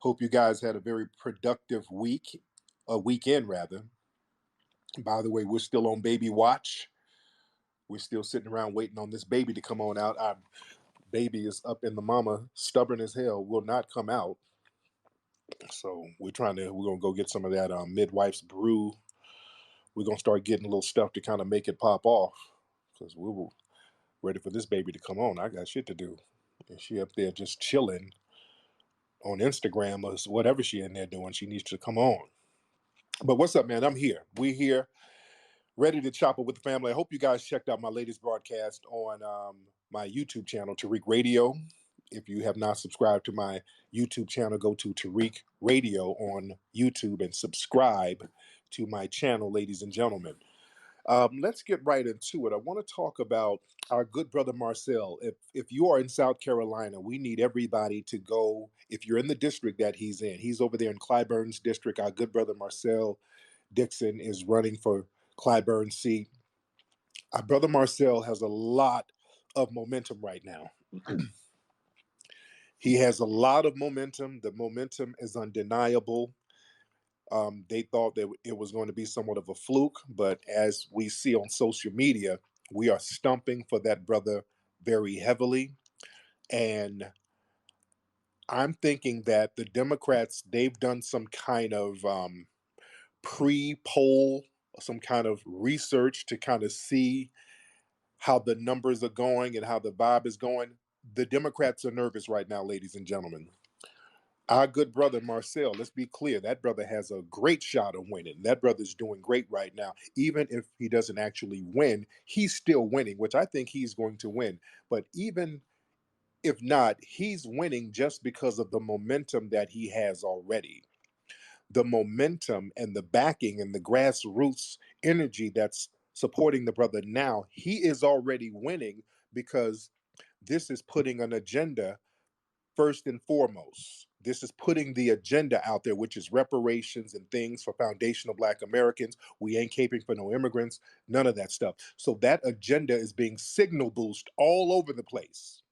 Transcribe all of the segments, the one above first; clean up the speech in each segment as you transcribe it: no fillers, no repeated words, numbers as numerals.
Hope you guys had a very productive weekend rather. By the way, we're still on baby watch. We're still sitting around waiting on this baby to come on out. Our baby is up in the mama, stubborn as hell, will not come out. So we're gonna go get some of that midwife's brew. We're gonna start getting a little stuff to kind of make it pop off because we were ready for this baby to come on. I got shit to do. And she up there just chilling on Instagram or whatever she in there doing. She needs to come on. But what's up, man? I'm here. We're here, ready to chop it with the family. I hope you guys checked out my latest broadcast on my YouTube channel, Tariq Radio. If you have not subscribed to my YouTube channel, go to Tariq Radio on YouTube and subscribe to my channel, ladies and gentlemen. Let's get right into it. I want to talk about our good brother Marcel. If you are in South Carolina, we need everybody to go. If you're in the district that he's over there in Clyburn's district. Our good brother Marcel Dixon is running for Clyburn's seat. Our brother Marcel has a lot of momentum right now. He has a lot of momentum. The momentum is undeniable. They thought that it was going to be somewhat of a fluke, but as we see on social media, we are stumping for that brother very heavily. And I'm thinking that the Democrats, they've done some kind of pre-poll, some kind of research to kind of see how the numbers are going and how the vibe is going. The Democrats are nervous right now, ladies and gentlemen. Our good brother Marcel, let's be clear, that brother has a great shot of winning. That brother's doing great right now. Even if he doesn't actually win, he's still winning, which I think he's going to win. But even if not, he's winning just because of the momentum that he has already. The momentum and the backing and the grassroots energy that's supporting the brother now, he is already winning because this is putting an agenda first and foremost. This is putting the agenda out there, which is reparations and things for foundational Black Americans. We ain't caping for no immigrants, none of that stuff. So that agenda is being signal boost all over the place.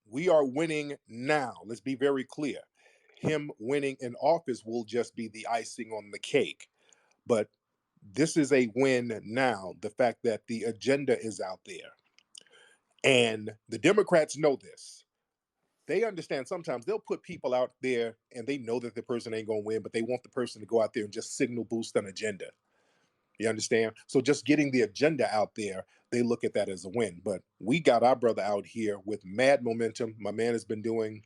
We are winning now. Let's be very clear. Him winning in office will just be the icing on the cake. But this is a win now. The fact that the agenda is out there. And the Democrats know this. They understand sometimes they'll put people out there and they know that the person ain't going to win, but they want the person to go out there and just signal boost an agenda. You understand? So just getting the agenda out there, they look at that as a win. But we got our brother out here with mad momentum. My man has been doing,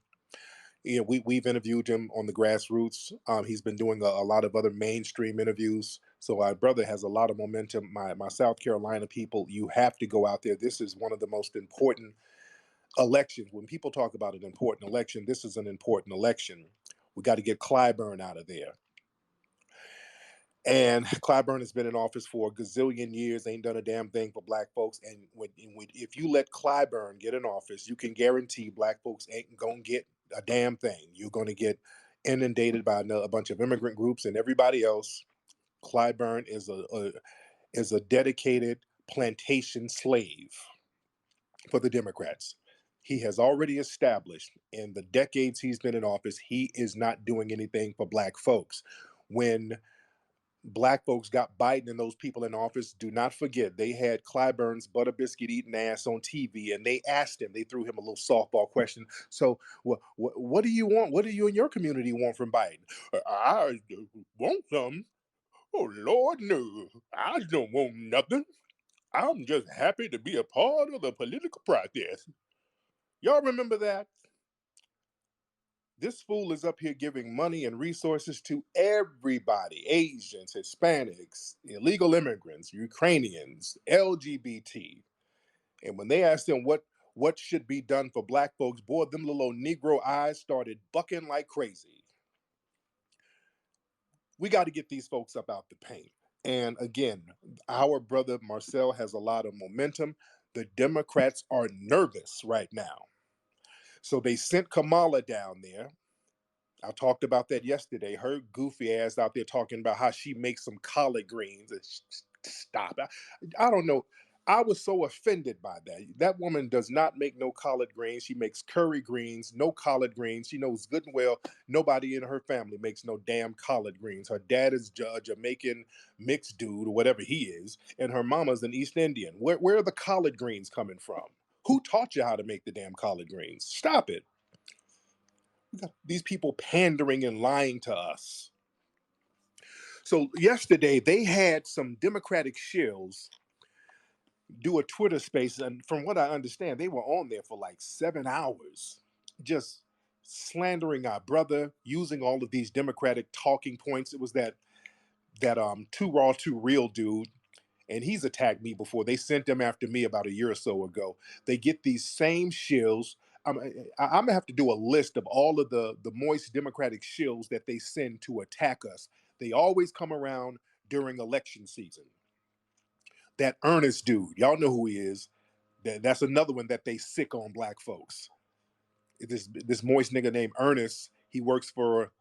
we've interviewed him on the Grassroots. He's been doing a lot of other mainstream interviews. So our brother has a lot of momentum. My South Carolina people, you have to go out there. This is one of the most important elections. When people talk about an important election, this is an important election. We got to get Clyburn out of there. And Clyburn has been in office for a gazillion years, ain't done a damn thing for Black folks. And if you let Clyburn get in office, you can guarantee Black folks ain't going to get a damn thing. You're going to get inundated by a bunch of immigrant groups and everybody else. Clyburn is a dedicated plantation slave for the Democrats. He has already established in the decades he's been in office, he is not doing anything for Black folks. When Black folks got Biden and those people in office, do not forget they had Clyburn's butter biscuit eating ass on TV, and they asked him, they threw him a little softball question. So, what do you want? What do you and your community want from Biden? I want some. Oh Lord, no! I don't want nothing. I'm just happy to be a part of the political process. Y'all remember that? This fool is up here giving money and resources to everybody: Asians, Hispanics, illegal immigrants, Ukrainians, LGBT. And when they asked him what should be done for Black folks, boy, them little old Negro eyes started bucking like crazy. We got to get these folks up out the paint. And again, our brother Marcel has a lot of momentum. The Democrats are nervous right now. So they sent Kamala down there. I talked about that yesterday. Her goofy ass out there talking about how she makes some collard greens. Stop. I don't know. I was so offended by that. That woman does not make no collard greens. She makes curry greens, no collard greens. She knows good and well nobody in her family makes no damn collard greens. Her dad is a Jamaican mixed dude or whatever he is, and her mama's an East Indian. Where are the collard greens coming from? Who taught you how to make the damn collard greens? Stop it. We got these people pandering and lying to us. So yesterday they had some Democratic shills do a Twitter space, and from what I understand, they were on there for like 7 hours, just slandering our brother, using all of these Democratic talking points. It was that too raw, too real dude, and he's attacked me before. They sent them after me about a year or so ago. They get these same shills. I'm gonna have to do a list of all of the moist Democratic shills that they send to attack us. They always come around during election season. That Ernest dude, y'all know who he is. That's another one that they sick on black folks. This moist nigga named Ernest. He works for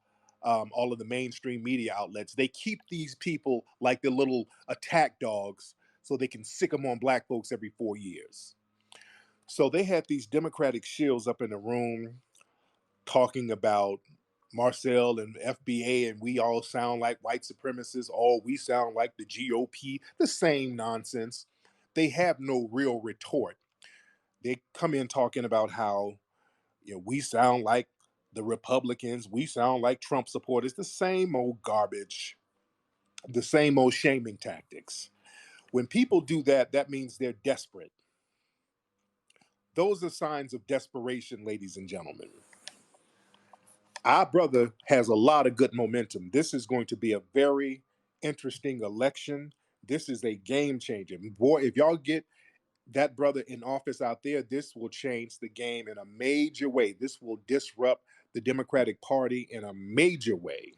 all of the mainstream media outlets. They keep these people like the little attack dogs so they can sick them on black folks every 4 years. So they had these Democratic shills up in the room talking about Marcel and FBA, and we all sound like white supremacists. Oh, we sound like the GOP. The same nonsense. They have no real retort. They come in talking about how we sound like the Republicans, we sound like Trump supporters. The same old garbage, the same old shaming tactics. When people do that, that means they're desperate. Those are signs of desperation, ladies and gentlemen. Our brother has a lot of good momentum. This is going to be a very interesting election. This is a game changer. Boy, if y'all get that brother in office out there, this will change the game in a major way. This will disrupt the Democratic Party in a major way.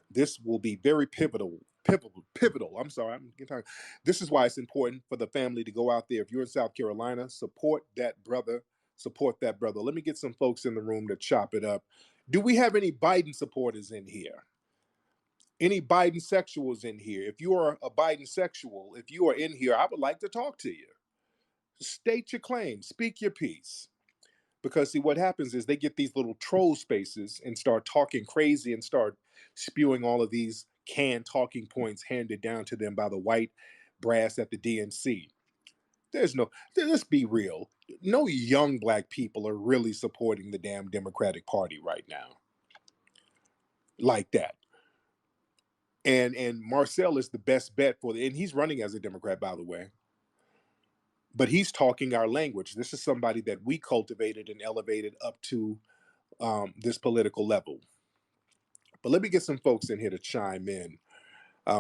This will be very pivotal. I'm sorry, I'm getting tired. This is why it's important for the family to go out there. If you're in South Carolina, support that brother. Support that brother. Let me get some folks in the room to chop it up. Do we have any Biden supporters in here? Any Biden sexuals in here? If you are a Biden sexual, if you are in here, I would like to talk to you. State your claim, speak your piece. Because see, what happens is they get these little troll spaces and start talking crazy and start spewing all of these canned talking points handed down to them by the white brass at the DNC. Let's be real. No young black people are really supporting the damn Democratic Party right now. Like that. And Marcel is the best bet and he's running as a Democrat, by the way. But he's talking our language. This is somebody that we cultivated and elevated up to this political level. But let me get some folks in here to chime in.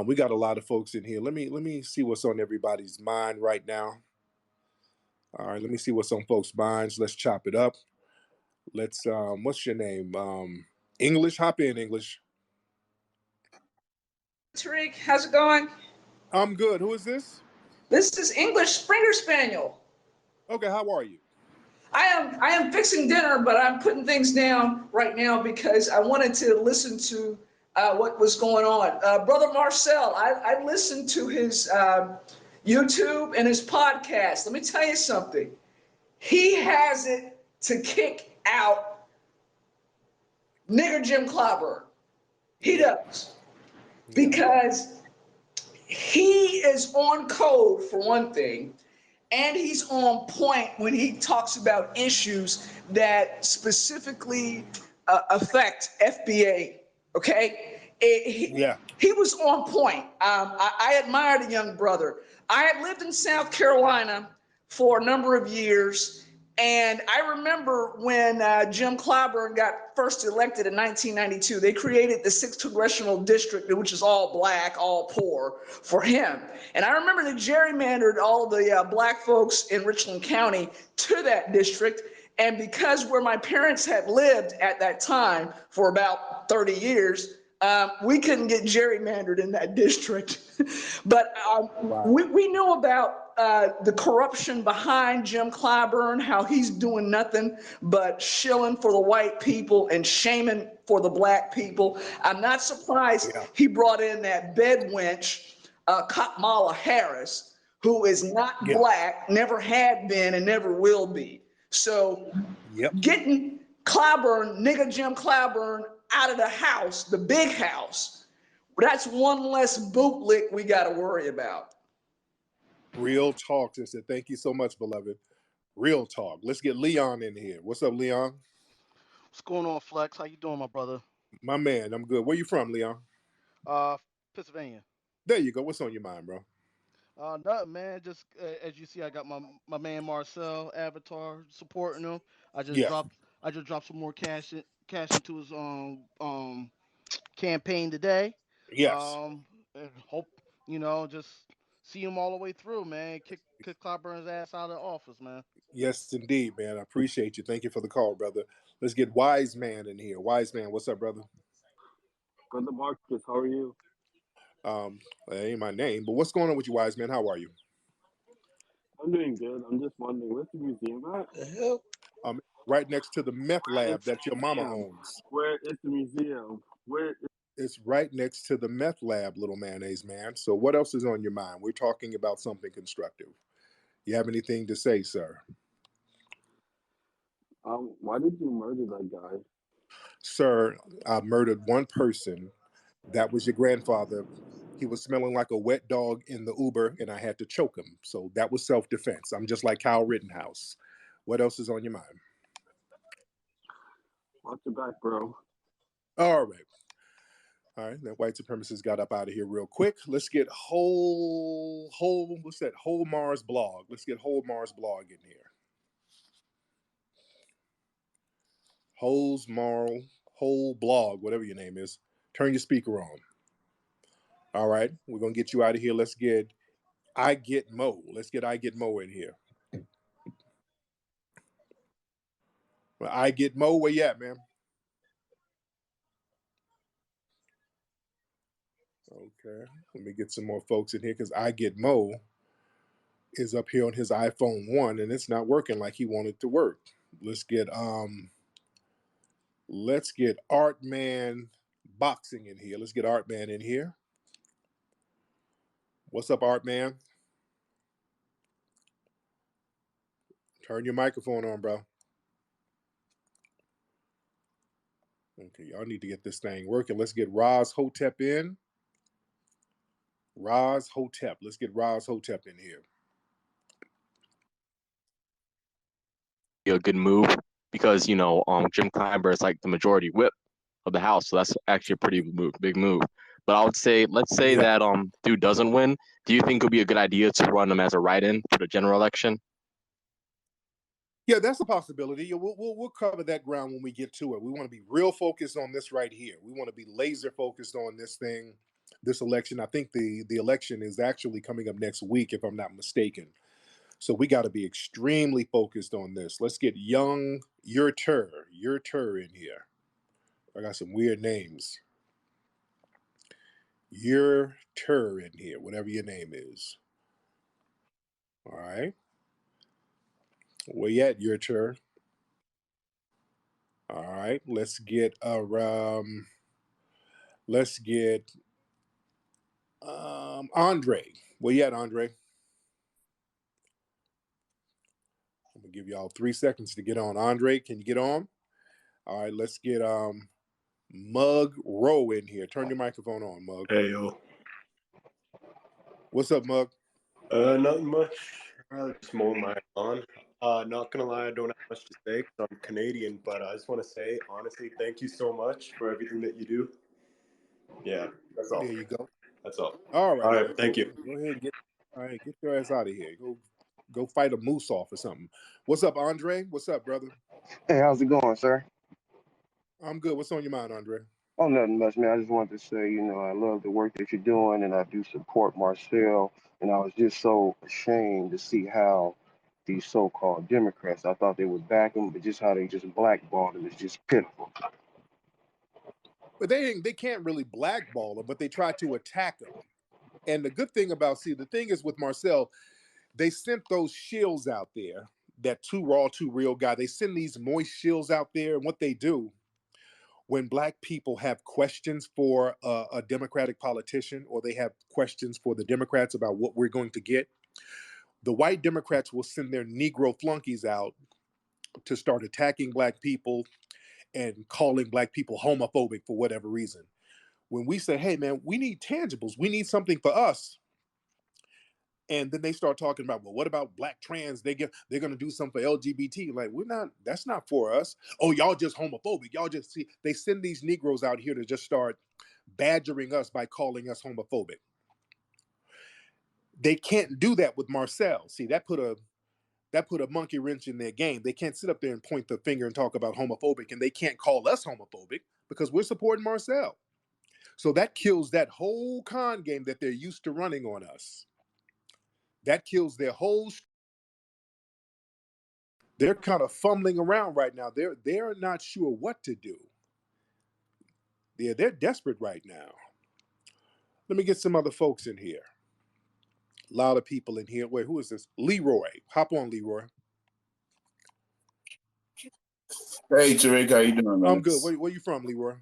We got a lot of folks in here. Let me see what's on everybody's mind right now. All right, let me see what's on folks' minds. Let's chop it up. Let's. What's your name? English. Hop in, English. Tariq, how's it going? I'm good. Who is this? This is English Springer Spaniel. Okay, how are you? I am fixing dinner, but I'm putting things down right now because I wanted to listen to what was going on. Brother Marcel, I listened to his YouTube and his podcast. Let me tell you something. He has it to kick out nigger Jim Clyburn. He does. Because he is on code for one thing, and he's on point when he talks about issues that specifically affect FBA. Okay, he was on point. I admire the young brother. I had lived in South Carolina for a number of years. And I remember when Jim Clyburn got first elected in 1992, they created the 6th Congressional District, which is all black, all poor, for him. And I remember they gerrymandered all the black folks in Richland County to that district. And because where my parents had lived at that time for about 30 years, we couldn't get gerrymandered in that district. But we knew about the corruption behind Jim Clyburn, how he's doing nothing but shilling for the white people and shaming for the black people. I'm not surprised he brought in that bed wench, Kamala Harris, who is not Yeah. black, never had been, and never will be. So Yep. getting Clyburn, nigga Jim Clyburn, out of the house, the big house, that's one less bootlick we got to worry about. Real talk, sister. Thank you so much, beloved. Real talk. Let's get Leon in here. What's up, Leon? What's going on, Flex? How you doing, my brother? My man, I'm good. Where you from, Leon? Uh, Pennsylvania. There you go. What's on your mind, bro? Nothing, man. Just as you see, I got my man Marcel Avatar supporting him. I just Yeah. dropped I just dropped some more cash into his campaign today. Yes. And hope just see him all the way through, man. Kick Cloudburn's ass out of the office, man. Yes, indeed, man. I appreciate you. Thank you for the call, brother. Let's get Wise Man in here. Wise Man, what's up, brother? Brother Marcus, how are you? That ain't my name, but what's going on with you, Wise Man? How are you? I'm doing good. I'm just wondering, where's the museum at? The hell? Right next to the meth Where is lab the that your mama museum? owns. Where is the museum? Where is It's right next to the meth lab, little mayonnaise man. So what else is on your mind? We're talking about something constructive. You have anything to say, sir? why did you murder that guy? Sir, I murdered one person. That was your grandfather. He was smelling like a wet dog in the Uber, and I had to choke him. So that was self-defense. I'm just like Kyle Rittenhouse. What else is on your mind? Watch your back, bro. All right. All right, that white supremacist got up out of here real quick. Let's get what's that? Whole Mars blog. Let's get Whole Mars blog in here. Whole blog, whatever your name is. Turn your speaker on. All right, we're gonna get you out of here. Let's get I Get Mo. Let's get I Get Mo in here. Well, I Get Mo, where you at, man? Okay, let me get some more folks in here because I Get Mo is up here on his iPhone 1 and it's not working like he wanted to work. Let's get Art Man Boxing in here. Let's get Art Man in here. What's up, Art Man? Turn your microphone on, bro. Okay, y'all need to get this thing working. Let's get Roz Hotep in. Roz Hotep. Let's get Roz Hotep in here. A good move because Jim Clyburn is like the majority whip of the House, so that's actually a pretty big move. But I would say, let's say that dude doesn't win. Do you think it would be a good idea to run him as a write-in for the general election? Yeah, that's a possibility. We'll cover that ground when we get to it. We want to be real focused on this right here. We want to be laser focused on this thing, this election. I think the election is actually coming up next week, if I'm not mistaken. So we got to be extremely focused on this. Let's get Young Your Tur in here. I got some weird names. Your Tur in here, whatever your name is. All right. Where you at, Your Tur? All right. Let's get Andre. Where you at, Andre? I'm gonna give y'all 3 seconds to get on. Andre, can you get on? All right, let's get Mug Rowe in here. Turn your microphone on, Mug. Hey, yo. What's up, Mug? Nothing much. Just mowing my lawn. Not gonna lie, I don't have much to say because I'm Canadian, but I just want to say, honestly, thank you so much for everything that you do. Yeah, that's all. There you go. That's all. All right, man. Thank you. Go ahead and get your ass out of here. Go fight a moose off or something. What's up, Andre? What's up, brother? Hey, how's it going, sir? I'm good. What's on your mind, Andre? Oh, nothing much, man. I just wanted to say, I love the work that you're doing, and I do support Marcel. And I was just so ashamed to see how these so-called Democrats, I thought they would back him, but just how they just blackballed him is just pitiful. But they can't really blackball him, but they try to attack him. And the good thing the thing is with Marcel, they sent those shills out there, that too raw, too real guy. They send these moist shills out there, and what they do when black people have questions for a Democratic politician, or they have questions for the Democrats about what we're going to get, The white Democrats will send their Negro flunkies out to start attacking black people and calling black people homophobic for whatever reason. When we say, hey man, we need tangibles, we need something for us. And then they start talking about, well, what about black trans? They're gonna do something for LGBT. Like, that's not for us. Oh, y'all just homophobic. Y'all just see, they send these Negroes out here to just start badgering us by calling us homophobic. They can't do that with Marcel. See, that put a monkey wrench in their game. They can't sit up there and point the finger and talk about homophobic, and they can't call us homophobic because we're supporting Marcel. So that kills that whole con game that they're used to running on us. That kills their whole. They're kind of fumbling around right now. They're not sure what to do. They're desperate right now. Let me get some other folks in here. A lot of people in here. Wait, who is this? Leroy. Hop on, Leroy. Hey, Tariq, how you doing, man? I'm good. Where you from, Leroy?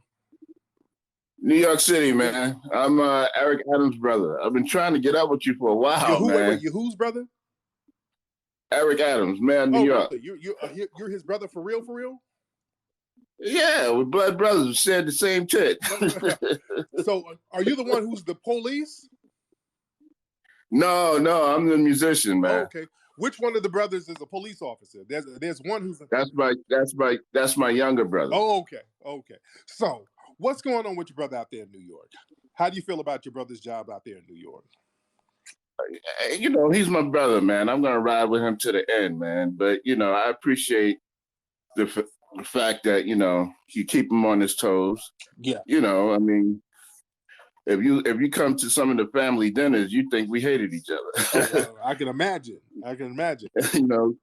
New York City, man. I'm Eric Adams' brother. I've been trying to get up with you for a while, man. Wait, you whose brother? Eric Adams, man, New York. Really? You're his brother for real, for real? Yeah, we're blood brothers. We shared the same chick. So, are you the one who's the police? No, I'm the musician, man. Oh, okay. Which one of the brothers is a police officer? There's one who's. That's my younger brother. Oh, okay. So, what's going on with your brother out there in New York? How do you feel about your brother's job out there in New York? You know, he's my brother, man. I'm gonna ride with him to the end, man. But you know, I appreciate the fact that you keep him on his toes. Yeah. You know, I mean, if you come to some of the family dinners, you think we hated each other. Well, I can imagine. You know,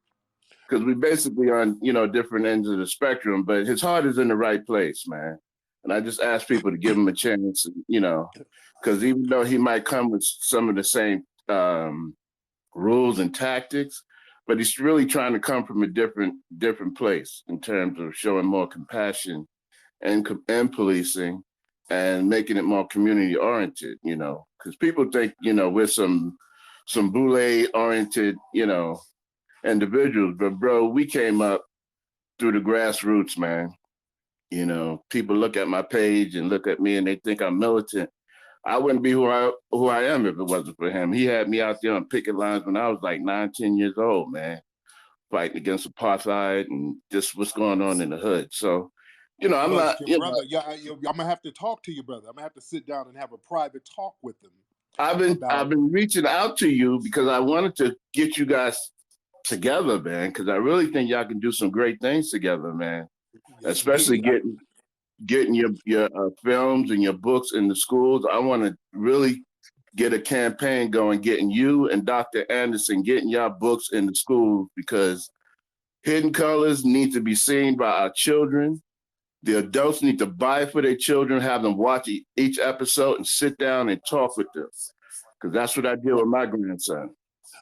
because we basically on different ends of the spectrum. But his heart is in the right place, man. And I just ask people to give him a chance. Because even though he might come with some of the same rules and tactics, but he's really trying to come from a different place in terms of showing more compassion and policing and making it more community oriented. Because people think we're some boule oriented individuals, but bro, we came up through the grassroots, man. People look at my page and look at me and they think I'm militant. I wouldn't be who I am if it wasn't for him. He had me out there on picket lines when I was like 9, 10 years old, man, fighting against apartheid and just what's going on in the hood. So, I'm not. Brother, I'm gonna have to talk to your brother. I'm gonna have to sit down and have a private talk with him. I've been reaching out to you because I wanted to get you guys together, man, because I really think y'all can do some great things together, man. Yes, especially getting your films and your books in the schools. I want to really get a campaign going, getting you and Dr. Anderson, getting y'all books in the schools, because Hidden Colors need to be seen by our children. The adults need to buy it for their children, have them watch each episode and sit down and talk with them, because that's what I did with my grandson.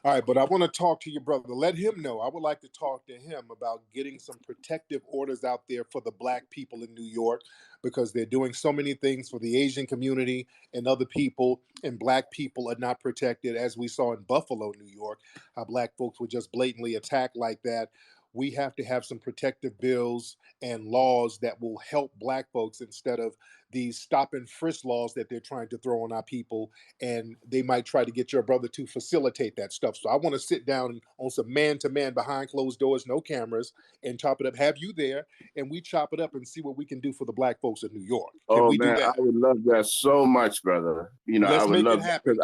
All right, but I want to talk to your brother. Let him know. I would like to talk to him about getting some protective orders out there for the Black people in New York, because they're doing so many things for the Asian community and other people, and Black people are not protected, as we saw in Buffalo, New York, how Black folks were just blatantly attacked like that. We have to have some protective bills and laws that will help Black folks instead of these stop and frisk laws that they're trying to throw on our people. And they might try to get your brother to facilitate that stuff. So I want to sit down on some man-to-man behind closed doors, no cameras, and chop it up, have you there, and we chop it up and see what we can do for the Black folks in New York. Can we do that? I would love that so much, brother. Let's I would make love it happen.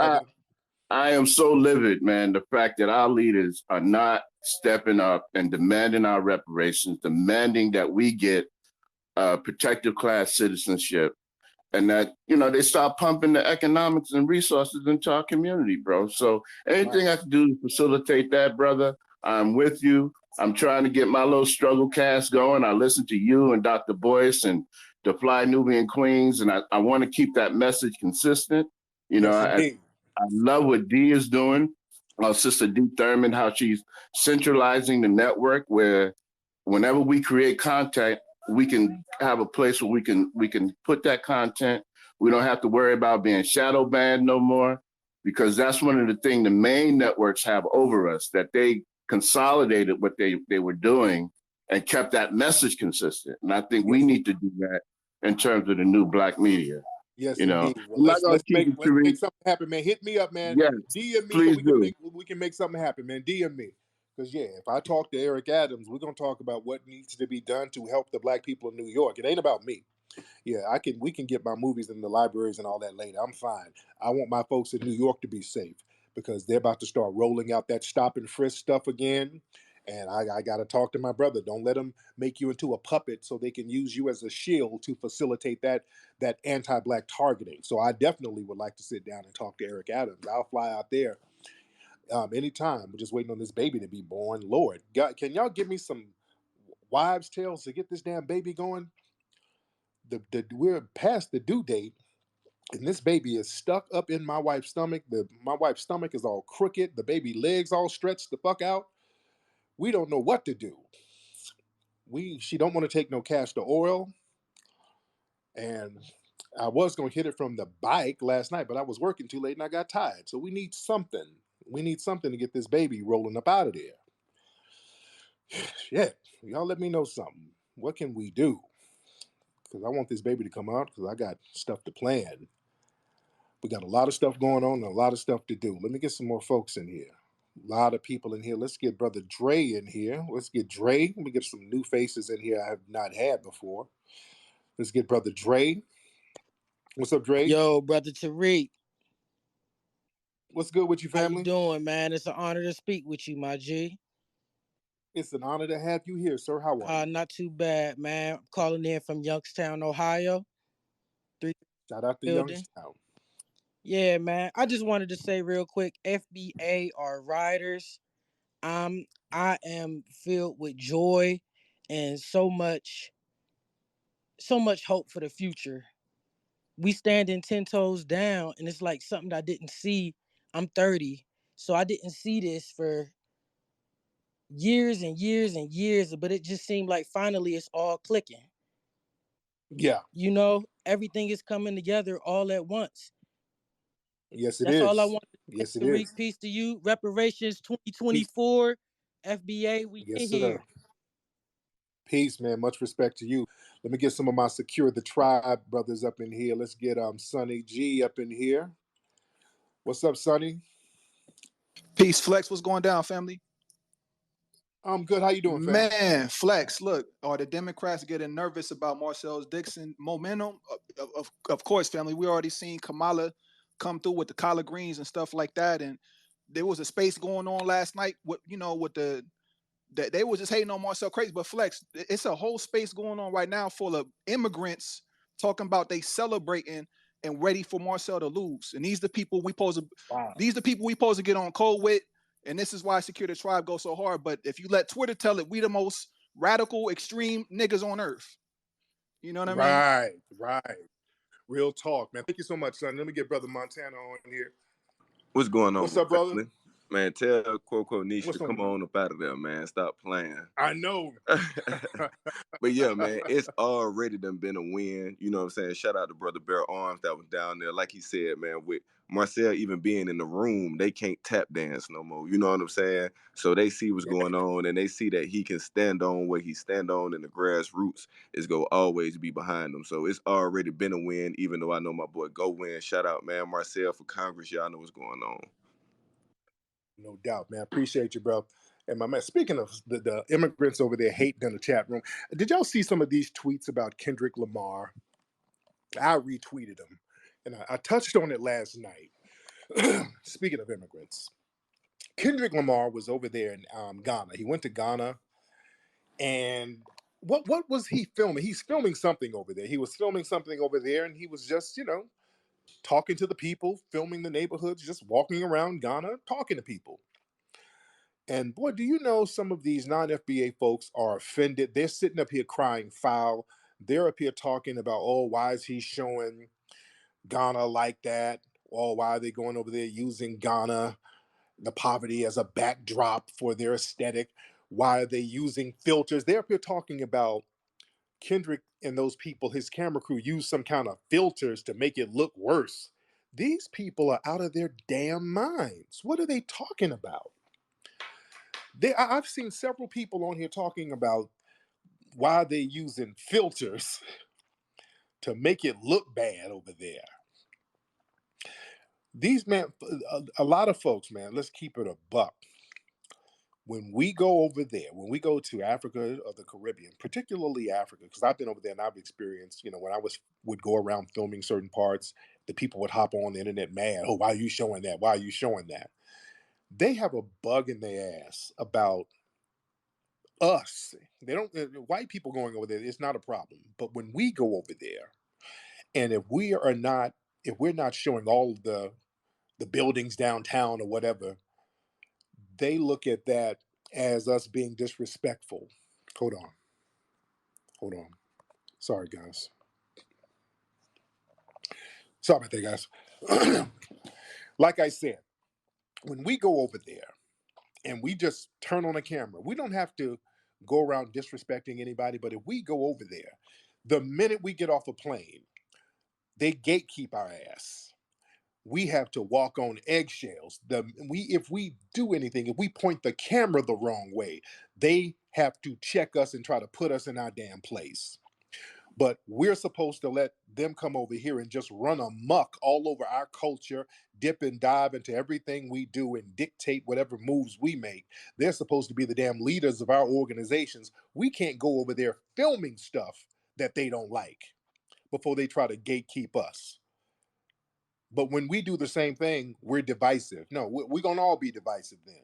I am so livid, man, the fact that our leaders are not stepping up and demanding our reparations, demanding that we get protective class citizenship, and that, they start pumping the economics and resources into our community, bro. So anything I can do to facilitate that, brother, I'm with you. I'm trying to get my little struggle cast going. I listen to you and Dr. Boyce and the Fly Nubian Queens, and I want to keep that message consistent. I love what Dee is doing. Our sister Dee Thurman, how she's centralizing the network, where whenever we create content, we can have a place where we can put that content. We don't have to worry about being shadow banned no more. because that's one of the things the main networks have over us, that they consolidated what they were doing and kept that message consistent. And I think we need to do that in terms of the new black media. Yes, you know, indeed. Well, let's make something happen, man. Hit me up, man. Yes, DM me please so we can make something happen, man. DM me. Because if I talk to Eric Adams, we're gonna talk about what needs to be done to help the black people in New York. It ain't about me. Yeah, we can get my movies in the libraries and all that later. I'm fine. I want my folks in New York to be safe because they're about to start rolling out that stop and frisk stuff again. And I got to talk to my brother. Don't let them make you into a puppet so they can use you as a shield to facilitate that anti-black targeting. So I definitely would like to sit down and talk to Eric Adams. I'll fly out there anytime. We're just waiting on this baby to be born. Lord, God, can y'all give me some wives' tales to get this damn baby going? We're past the due date, and this baby is stuck up in my wife's stomach. My wife's stomach is all crooked. The baby legs all stretched the fuck out. We don't know what to do. She don't want to take no castor oil, and I was gonna hit it from the bike last night, but I was working too late and I got tired. So we need something. We need something to get this baby rolling up out of there. Shit, y'all let me know something. What can we do? Because I want this baby to come out because I got stuff to plan. We got a lot of stuff going on and a lot of stuff to do. Let me get some more folks in here. A lot of people in here. Let's get Brother Dre in here. Let's get Dre. Let me get some new faces in here I have not had before. Let's get Brother Dre. What's up, Dre? Yo, Brother Tariq. What's good with you, family? How you doing, man? It's an honor to speak with you, my G. It's an honor to have you here, sir. How are you? Not too bad, man. I'm calling in from Youngstown, Ohio. Shout out to Youngstown. Yeah, man. I just wanted to say real quick, FBA are riders. I am filled with joy and so much hope for the future. We standing 10 toes down, and it's like something I didn't see. I'm 30, so I didn't see this for years and years and years, but it just seemed like finally it's all clicking. Yeah. You know, everything is coming together all at once. Yes, it That's is. all I want to say. Yes, it Tariq, is. peace to you. Reparations 2024. FBA, we yes, in sir. here. Peace, man. Much respect to you. Let me get some of my Secure the Tribe brothers up in here. Let's get Sonny G up in here. What's up, Sonny? Peace, Flex. What's going down, family? I'm good. How you doing, fam? Man, Flex, look, are the Democrats getting nervous about Marcel Dixon momentum? Of course, family. We already seen Kamala come through with the collard greens and stuff like that. And there was a space going on last night with that they were just hating on Marcel crazy. But Flex, it's a whole space going on right now full of immigrants talking about they celebrating and ready for Marcel to lose. And these the people we supposed to get on cold with. And this is why Secure the Tribe goes so hard. But if you let Twitter tell it, we the most radical, extreme niggas on earth. You know what I mean? Right. Real talk, man. Thank you so much, son. Let me get Brother Montana on here. What's going on? What's up, brother? Family? Man, tell Coco Nisha to come on up out of there, man. Stop playing. I know. But yeah, man, it's already done been a win. You know what I'm saying? Shout out to Brother Bear Arms that was down there. Like he said, man, with Marcel even being in the room, they can't tap dance no more. You know what I'm saying? So they see what's going on, and they see that he can stand on what he stand on, and the grassroots is going to always be behind him. So it's already been a win, even though I know my boy go win. Shout out, man, Marcel for Congress. Y'all know what's going on. No doubt, man. Appreciate you, bro. And my man, speaking of the immigrants over there hating in the chat room, did y'all see some of these tweets about Kendrick Lamar? I retweeted them, and I touched on it last night. Speaking of immigrants, Kendrick Lamar was over there in Ghana. He went to Ghana, and what was he filming? He's filming something over there. He was filming something over there, and he was just, talking to the people, filming the neighborhoods, just walking around Ghana, talking to people. And boy, do you know some of these non-FBA folks are offended. They're sitting up here crying foul. They're up here talking about, oh, why is he showing Ghana like that? Oh, why are they going over there using Ghana, the poverty, as a backdrop for their aesthetic? Why are they using filters? They're up here talking about Kendrick and those people, his camera crew, use some kind of filters to make it look worse These people are out of their damn minds. What are they talking about? I've seen several people on here talking about why they're using filters to make it look bad over there. These man, a lot of folks, man, let's keep it a buck. When we go over there, when we go to Africa or the Caribbean, particularly Africa, because I've been over there and I've experienced, when I would go around filming certain parts, the people would hop on the internet mad. Oh, why are you showing that? Why are you showing that? They have a bug in their ass about us. They don't. White people going over there, it's not a problem. But when we go over there, and if we're not showing all of the buildings downtown or whatever, they look at that as us being disrespectful. Hold on. Hold on. Sorry, guys. Sorry about that, guys. Like I said, when we go over there and we just turn on a camera, we don't have to go around disrespecting anybody. But if we go over there, the minute we get off a plane, they gatekeep our ass. We have to walk on eggshells. If we do anything, if we point the camera the wrong way, they have to check us and try to put us in our damn place. But we're supposed to let them come over here and just run amok all over our culture, dip and dive into everything we do and dictate whatever moves we make. They're supposed to be the damn leaders of our organizations. We can't go over there filming stuff that they don't like before they try to gatekeep us. But when we do the same thing, we're divisive. No, we're going to all be divisive then.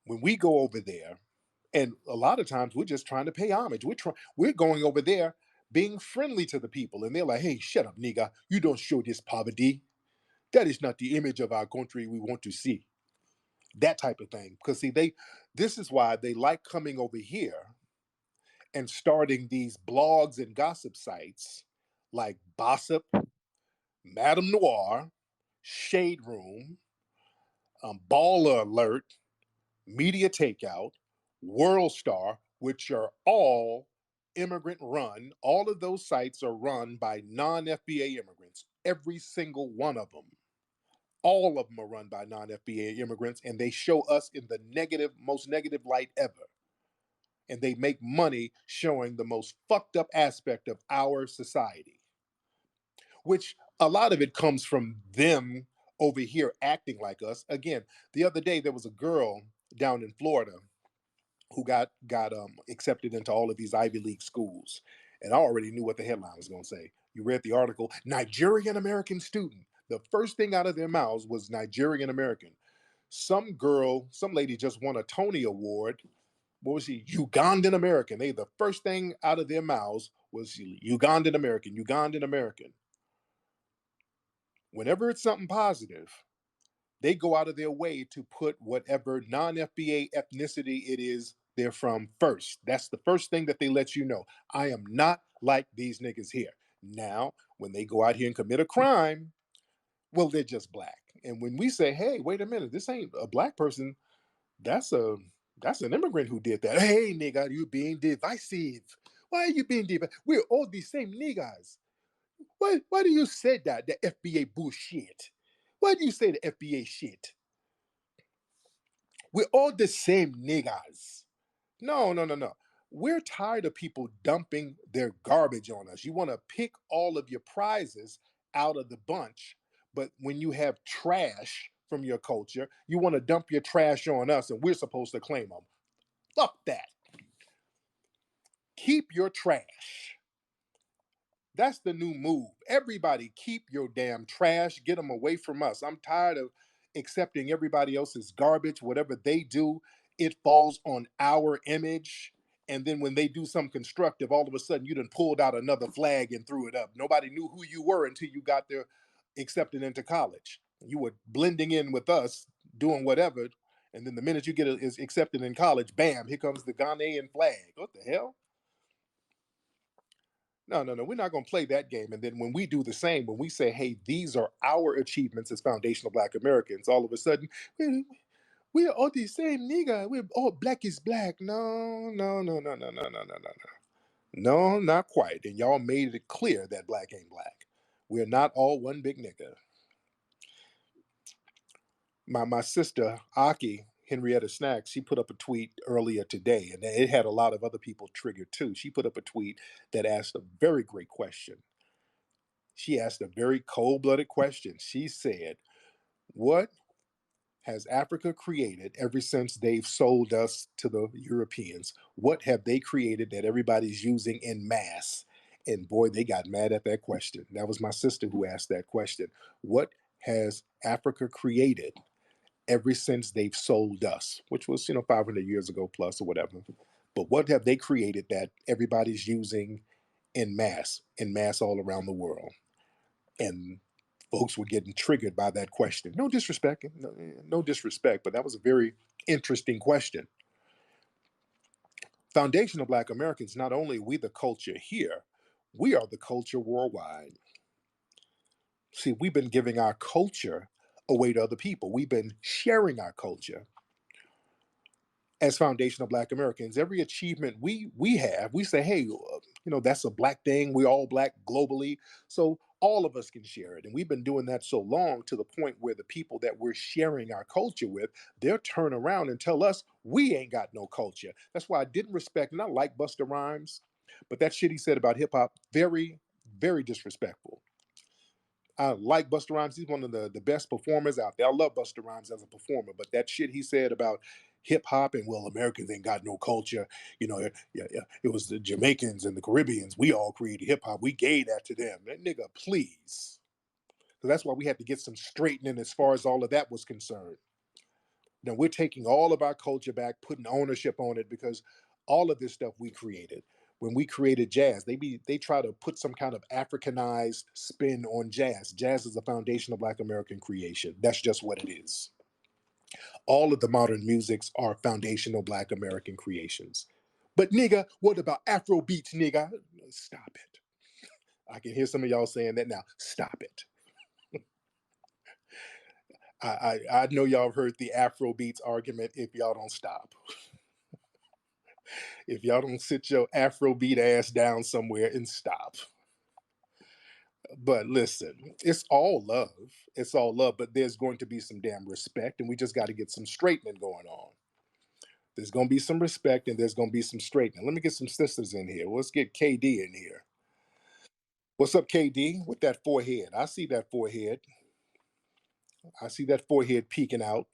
When we go over there, and a lot of times we're just trying to pay homage. We're going over there being friendly to the people. And they're like, hey, shut up, nigga. You don't show this poverty. That is not the image of our country we want to see. That type of thing. Because see, this is why they like coming over here and starting these blogs and gossip sites like Gossip, Madame Noir, Shade Room, Baller Alert, Media Takeout, World Star, which are all immigrant run. All of those sites are run by non-FBA immigrants. Every single one of them. All of them are run by non-FBA immigrants, and they show us in the most negative light ever. And they make money showing the most fucked up aspect of our society, which a lot of it comes from them over here acting like us. Again, the other day there was a girl down in Florida who got accepted into all of these Ivy League schools, and I already knew what the headline was going to say. You read the article, Nigerian American student. The first thing out of their mouths was Nigerian American. Some lady just won a Tony Award. What was she? Ugandan American. The first thing out of their mouths was Ugandan American, Ugandan American. Whenever it's something positive, they go out of their way to put whatever non-FBA ethnicity it is they're from first. That's the first thing that they let you know. I am not like these niggas here. Now, when they go out here and commit a crime, well, they're just black. And when we say, hey, wait a minute, this ain't a black person, that's an immigrant who did that. Hey, nigga, you being divisive. Why are you being divisive? We're all the same niggas. Why do you say that? The FBA bullshit. Why do you say the FBA shit? We're all the same niggas. No, no, no, no. We're tired of people dumping their garbage on us. You want to pick all of your prizes out of the bunch, but when you have trash from your culture, you want to dump your trash on us and we're supposed to claim them. Fuck that. Keep your trash. That's the new move. Everybody keep your damn trash. Get them away from us. I'm tired of accepting everybody else's garbage. Whatever they do, it falls on our image. And then when they do something constructive, all of a sudden you done pulled out another flag and threw it up. Nobody knew who you were until you got there accepted into college. You were blending in with us, doing whatever. And then the minute you get is accepted in college, bam, here comes the Ghanaian flag. What the hell? No, no, no. We're not going to play that game. And then when we do the same, when we say, hey, these are our achievements as foundational Black Americans, all of a sudden, we're all the same nigga. We're all black is black. No, no, no, no, no, no, no, no, no, no. No, not quite. And y'all made it clear that black ain't black. We're not all one big nigga. My sister, Aki, Henrietta Snacks, she put up a tweet earlier today, and it had a lot of other people triggered too. She put up a tweet that asked a very great question. She asked a very cold blooded question. She said, what has Africa created ever since they've sold us to the Europeans? What have they created that everybody's using in mass? And boy, they got mad at that question. That was my sister who asked that question. What has Africa created ever since they've sold us, which was, 500 years ago plus or whatever? But what have they created that everybody's using in mass all around the world? And folks were getting triggered by that question. No disrespect, no disrespect, but that was a very interesting question. Foundational Black Americans, not only are we the culture here, we are the culture worldwide. See, we've been giving our culture away to other people. We've been sharing our culture as foundational Black Americans. Every achievement we have, we say, hey, that's a Black thing. We're all Black globally, so all of us can share it. And we've been doing that so long to the point where the people that we're sharing our culture with, they'll turn around and tell us we ain't got no culture. That's why I didn't respect, and I like Busta Rhymes, but that shit he said about hip hop, very, very disrespectful. I like Busta Rhymes. He's one of the best performers out there. I love Busta Rhymes as a performer, but that shit he said about hip hop and, well, Americans ain't got no culture. It was the Jamaicans and the Caribbeans. We all created hip hop. We gave that to them. That nigga, please. So that's why we had to get some straightening as far as all of that was concerned. Now we're taking all of our culture back, putting ownership on it, because all of this stuff we created. When we created jazz, they try to put some kind of Africanized spin on jazz. Jazz is a foundational Black American creation. That's just what it is. All of the modern musics are foundational Black American creations. But nigga, what about Afro beats, nigga? Stop it. I can hear some of y'all saying that now. Stop it. I know y'all heard the Afro beats argument if y'all don't stop. If y'all don't sit your Afrobeat ass down somewhere and stop. But listen, it's all love. It's all love, but there's going to be some damn respect, and we just got to get some straightening going on. There's going to be some respect, and there's going to be some straightening. Let me get some sisters in here. Let's get KD in here. What's up, KD? With that forehead. I see that forehead. I see that forehead peeking out.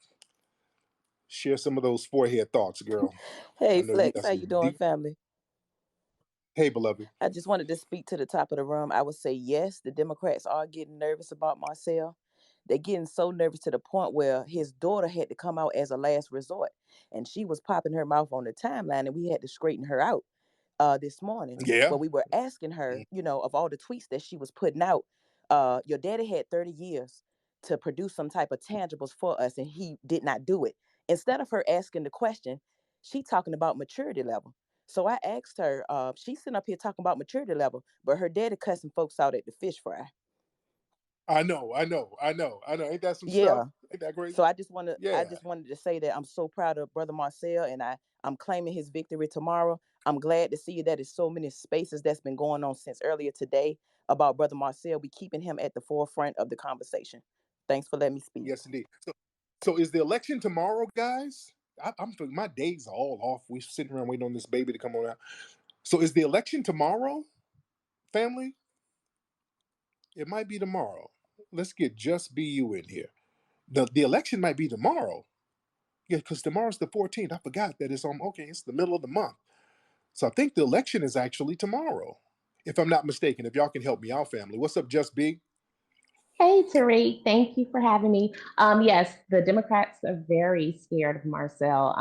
Share some of those forehead thoughts, girl. Hey, I know you Flex, got how you some doing, deep. family? Hey, beloved. I just wanted to speak to the top of the room. I would say yes, the Democrats are getting nervous about Marcel. They're getting so nervous to the point where his daughter had to come out as a last resort, and she was popping her mouth on the timeline, and we had to straighten her out this morning. Yeah. But we were asking her, of all the tweets that she was putting out, your daddy had 30 years to produce some type of tangibles for us, and he did not do it. Instead of her asking the question, she talking about maturity level. So I asked her, she's sitting up here talking about maturity level, but her daddy cussing folks out at the fish fry. I know. Ain't that some Yeah. stuff? Ain't that great? So I Yeah. just wanted to say that I'm so proud of Brother Marcel, and I'm claiming his victory tomorrow. I'm glad to see that there's so many spaces that's been going on since earlier today about Brother Marcel. We keeping him at the forefront of the conversation. Thanks for letting me speak. Yes, indeed. So is the election tomorrow, guys? I'm my days are all off. We're sitting around waiting on this baby to come on out. So is the election tomorrow, family? It might be tomorrow. Let's get Just Be You in here. The election might be tomorrow. Yeah, because tomorrow's the 14th. I forgot that it's okay, it's the middle of the month. So I think the election is actually tomorrow, if I'm not mistaken. If y'all can help me out, family. What's up, Just Be? Hey, Tariq, thank you for having me. Yes, the Democrats are very scared of Marcel.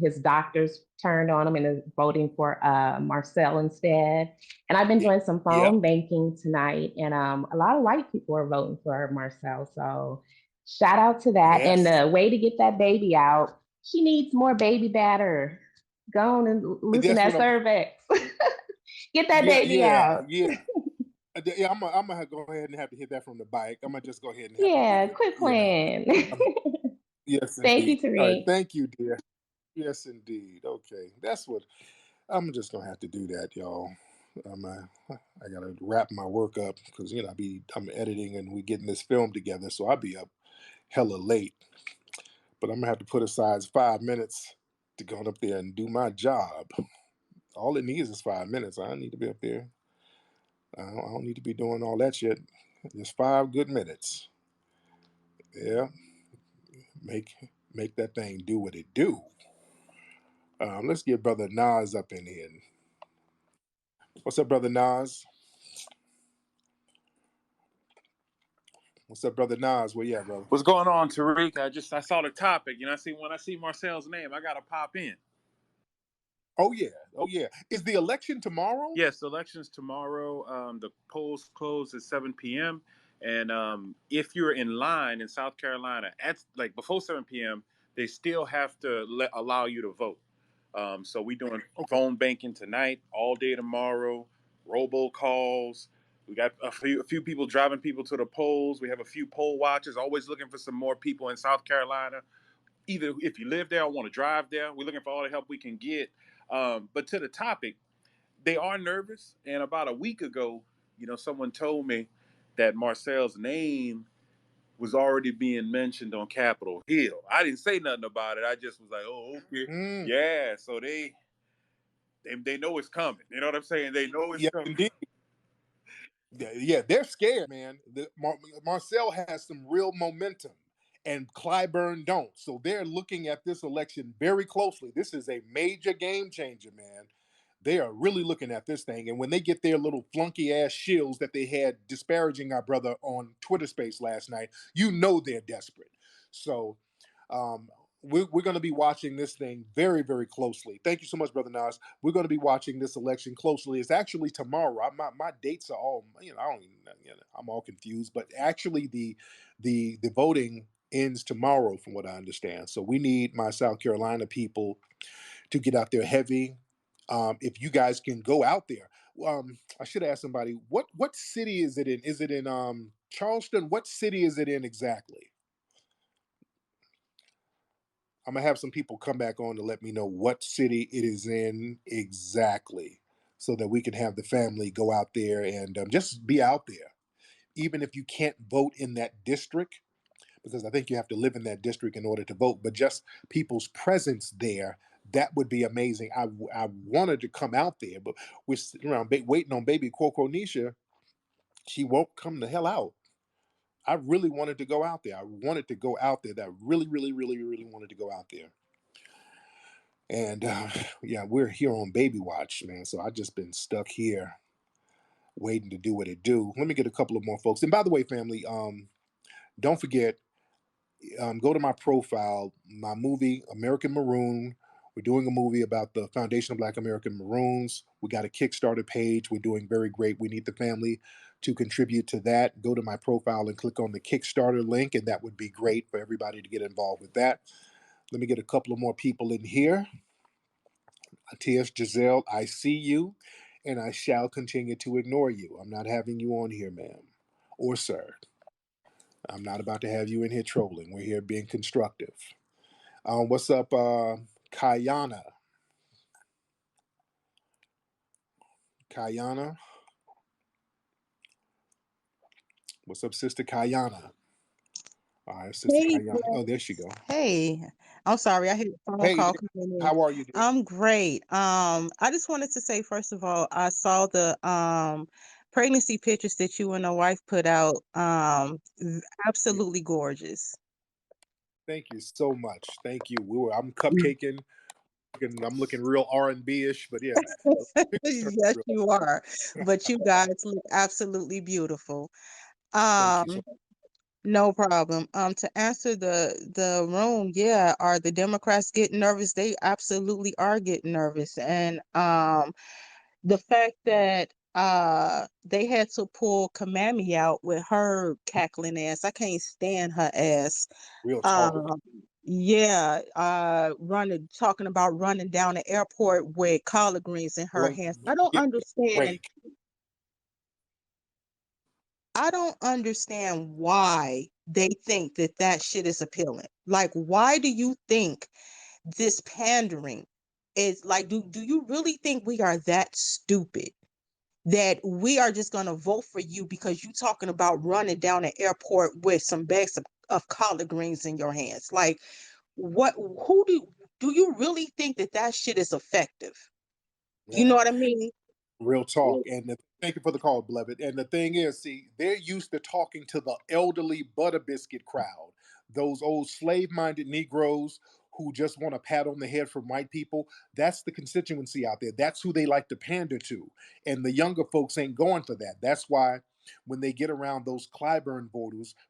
His doctors turned on him and is voting for Marcel instead. And I've been doing some Yeah. phone banking tonight, and a lot of white people are voting for Marcel. So shout out to that. And Yes. the way to get that baby out, she needs more baby batter. Go on and loosen That's that what cervix. Get that baby out. Yeah. Yeah, I'm gonna go ahead and have to hit that from the bike. I'm gonna just go ahead and have to do Yeah, it. quit Yeah. playing. Yes, Thank indeed. you, All right. Tariq. Thank you, dear. Yes, indeed. Okay. That's what I'm just gonna have to do that, y'all. I gotta wrap my work up because I'm editing and we getting this film together, so I'll be up hella late. But I'm gonna have to put aside 5 minutes to go up there and do my job. All it needs is 5 minutes. I don't need to be up there. I don't need to be doing all that shit. Just 5 good minutes. Yeah, make make that thing do what it do. Let's get brother Nas up in here. What's up, brother Nas? What's up, brother Nas? Where you at, brother? What's going on, Tariq? I saw the topic. When I see Marcel's name, I gotta pop in. Oh yeah. Is the election tomorrow? Yes, the election's tomorrow. The polls close at 7 p.m. And if you're in line in South Carolina at like before 7 p.m., they still have to allow you to vote. So we doing phone banking tonight, all day tomorrow, robocalls. We got a few people driving people to the polls. We have a few poll watchers, always looking for some more people in South Carolina. Either if you live there or want to drive there, we're looking for all the help we can get. But to the topic, they are nervous. And about a week ago, someone told me that Marcel's name was already being mentioned on Capitol Hill. I didn't say nothing about it. I just was like, oh, okay. Yeah. So they know it's coming. You know what I'm saying? They know it's Yes, coming. indeed. Yeah, they're scared, man. Marcel has some real momentum, and Clyburn don't. So they're looking at this election very closely. This is a major game changer, man. They are really looking at this thing. And when they get their little flunky ass shills that they had disparaging our brother on Twitter Space last night, they're desperate. So um, we're going to be watching this thing very, very closely. Thank you so much, Brother Nas. We're going to be watching this election closely. It's actually tomorrow. My dates are all, I don't even, I'm all confused. But actually, the voting ends tomorrow, from what I understand. So we need my South Carolina people to get out there heavy. If you guys can go out there, I should ask somebody what city is it in? Is it in Charleston? What city is it in exactly? I'm gonna have some people come back on to let me know what city it is in exactly, so that we can have the family go out there and just be out there, even if you can't vote in that district, because I think you have to live in that district in order to vote. But just people's presence there, that would be amazing. I wanted to come out there, but we're sitting around waiting on baby Coco Nisha. She won't come the hell out. I really wanted to go out there. I wanted to go out there. That really, really, really, really wanted to go out there. And yeah, we're here on baby watch, man. So I just been stuck here waiting to do what it do. Let me get a couple of more folks. And by the way, family, don't forget, go to my profile, my movie, American Maroon. We're doing a movie about the Foundation of Black American Maroons. We got a Kickstarter page. We're doing very great. We need the family to contribute to that. Go to my profile and click on the Kickstarter link, and that would be great for everybody to get involved with that. Let me get a couple of more people in here. T.S. Giselle, I see you, and I shall continue to ignore you. I'm not having you on here, ma'am or sir. I'm not about to have you in here trolling. We're here being constructive. What's up, Kayana? Kayana? What's up, Sister Kayana? All right, Sister Hey, Kayana. Oh, there she go. hey, I'm sorry, I had a phone Hey, call coming in. how are you, dear? I'm great. I just wanted to say, first of all, I saw the pregnancy pictures that you and your wife put out. Absolutely gorgeous. Thank you so much. Thank you. I'm cupcaking. I'm looking real R&B-ish, but yeah. Yes, you are. But you guys look absolutely beautiful. Thank you Um, so much. No problem. To answer the room, yeah, are the Democrats getting nervous? They absolutely are getting nervous. And the fact that they had to pull Kamami out with her cackling ass. I can't stand her ass. Real talk. Um, yeah, talking about running down the airport with collard greens in her hands. Give me a break. I don't understand why they think that that shit is appealing. Like, why do you think this pandering is like, do you really think we are that stupid that we are just going to vote for you because you're talking about running down an airport with some bags of collard greens in your hands. Like, who do you really think that shit is effective? You know what I mean? Real talk. And thank you for the call, beloved. And the thing is, see, they're used to talking to the elderly butter biscuit crowd, those old slave-minded Negroes who just want a pat on the head from white people. That's the constituency out there. That's who they like to pander to. And the younger folks ain't going for that. That's why when they get around those Clyburn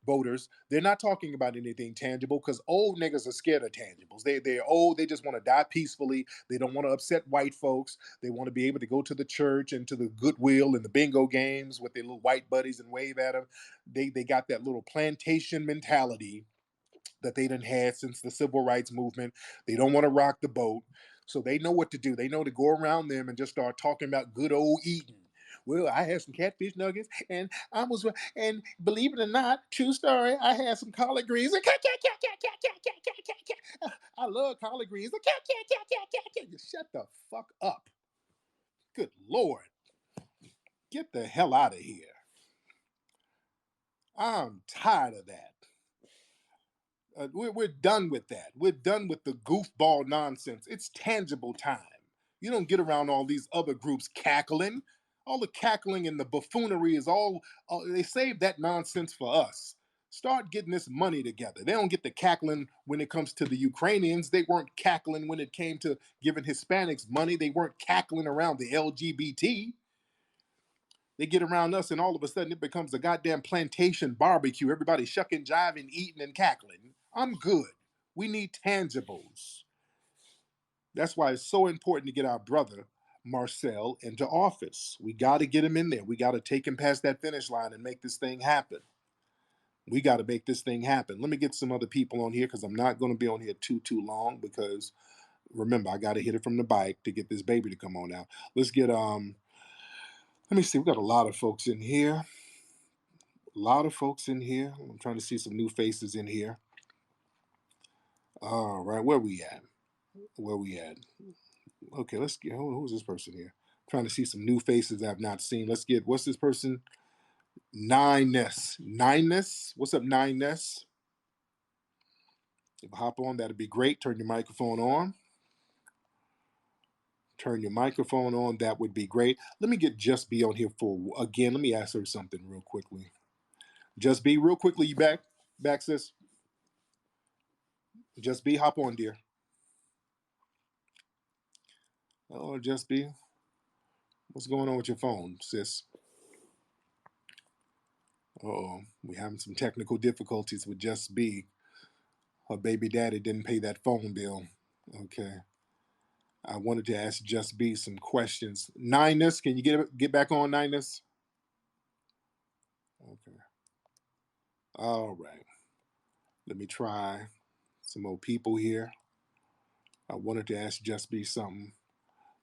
voters, they're not talking about anything tangible because old niggas are scared of tangibles. They're old. They just want to die peacefully. They don't want to upset white folks. They want to be able to go to the church and to the Goodwill and the bingo games with their little white buddies and wave at them. They got that little plantation mentality that they done had since the civil rights movement. They don't want to rock the boat. So they know what to do. They know to go around them and just start talking about good old eating. Well, I had some catfish nuggets and and believe it or not, true story, I had some collard greens. I love collard greens. Shut the fuck up. Good Lord. Get the hell out of here. I'm tired of that. We're done with that. We're done with the goofball nonsense. It's tangible time. You don't get around all these other groups cackling. All the cackling and the buffoonery is they save that nonsense for us. Start getting this money together. They don't get the cackling when it comes to the Ukrainians. They weren't cackling when it came to giving Hispanics money. They weren't cackling around the LGBT. They get around us and all of a sudden it becomes a goddamn plantation barbecue. Everybody shucking, jiving, eating, and cackling. I'm good. We need tangibles. That's why it's so important to get our brother Marcel into office. We got to get him in there. We got to take him past that finish line and make this thing happen. We got to make this thing happen. Let me get some other people on here because I'm not going to be on here too long because remember I got to hit it from the bike to get this baby to come on out. Let's get let me see. We got a lot of folks in here. A lot of folks in here. I'm trying to see some new faces in here. All right, where we at? Where we at? Okay, let's get. Who's this person here? I'm trying to see some new faces I've not seen. Let's get. What's this person? Nine-ness. Nine-ness? What's up, Nine-ness? If you hop on, that'd be great. Turn your microphone on. Turn your microphone on. That would be great. Let me get Just Be on here again. Let me ask her something real quickly. Just Be, real quickly. You back? Back, sis? Just Be, hop on, dear. Oh, Just Be. What's going on with your phone, sis? Uh-oh, we're having some technical difficulties with Just Be. Her baby daddy didn't pay that phone bill. Okay. I wanted to ask Just Be some questions. Ninus, can you get back on, Ninus? Okay. All right. Let me try some more people here. I wanted to ask Just Be something.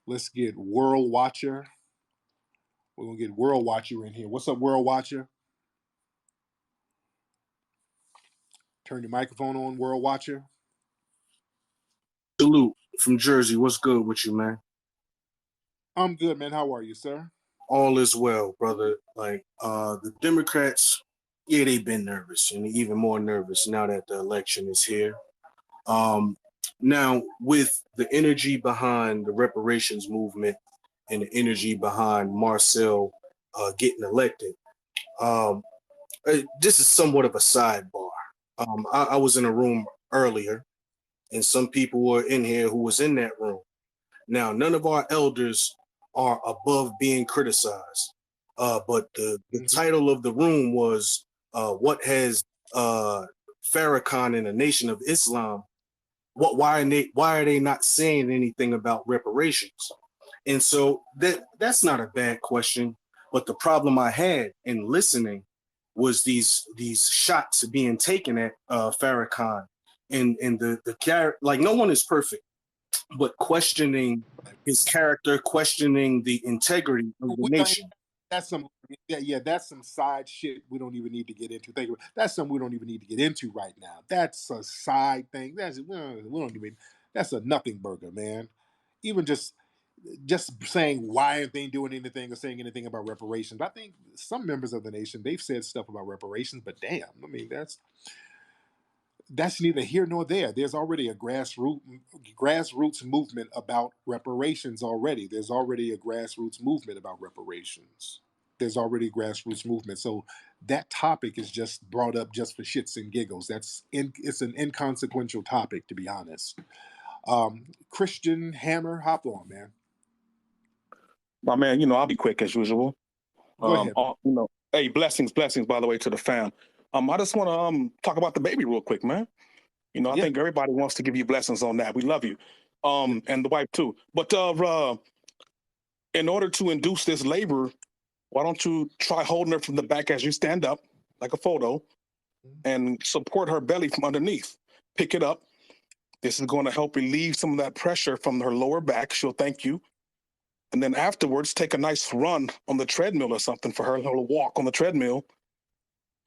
Let's get World Watcher. We're going to get World Watcher in here. What's up, World Watcher? Turn your microphone on, World Watcher. Salute from Jersey. What's good with you, man? I'm good, man. How are you, sir? All is well, brother. Like the Democrats, yeah, they've been nervous and even more nervous now that the election is here. Now with the energy behind the reparations movement and the energy behind Marcel getting elected, this is somewhat of a sidebar. I was in a room earlier, and some people were in here who was in that room. Now, none of our elders are above being criticized, but the title of the room was "What has Farrakhan and the Nation of Islam? Why are they not saying anything about reparations?" And so that's not a bad question, but the problem I had in listening was these shots being taken at Farrakhan and the character. Like, no one is perfect, but questioning his character, questioning the integrity of the nation. That's that's some side shit we don't even need to get into. That's something we don't even need to get into right now. That's a side thing. We don't even. That's a nothing burger, man. Even just just saying why aren't they doing anything or saying anything about reparations. I think some members of the nation, they've said stuff about reparations, but damn, I mean, that's neither here nor there. There's already a grassroots movement about reparations already. There's already a grassroots movement about reparations. There's already a grassroots movement. So that topic is just brought up just for shits and giggles. It's an inconsequential topic, to be honest. Christian Hammer, hop on, man. My man, you know, I'll be quick as usual. Go ahead. You know, hey, blessings, by the way, to the fam. I just want to talk about the baby real quick, man. You know, I think everybody wants to give you blessings on that. We love you, and the wife too. But in order to induce this labor, why don't you try holding her from the back as you stand up, like a photo, and support her belly from underneath. Pick it up. This is going to help relieve some of that pressure from her lower back. She'll thank you. And then afterwards, take a nice run on the treadmill or something for her, a little walk on the treadmill.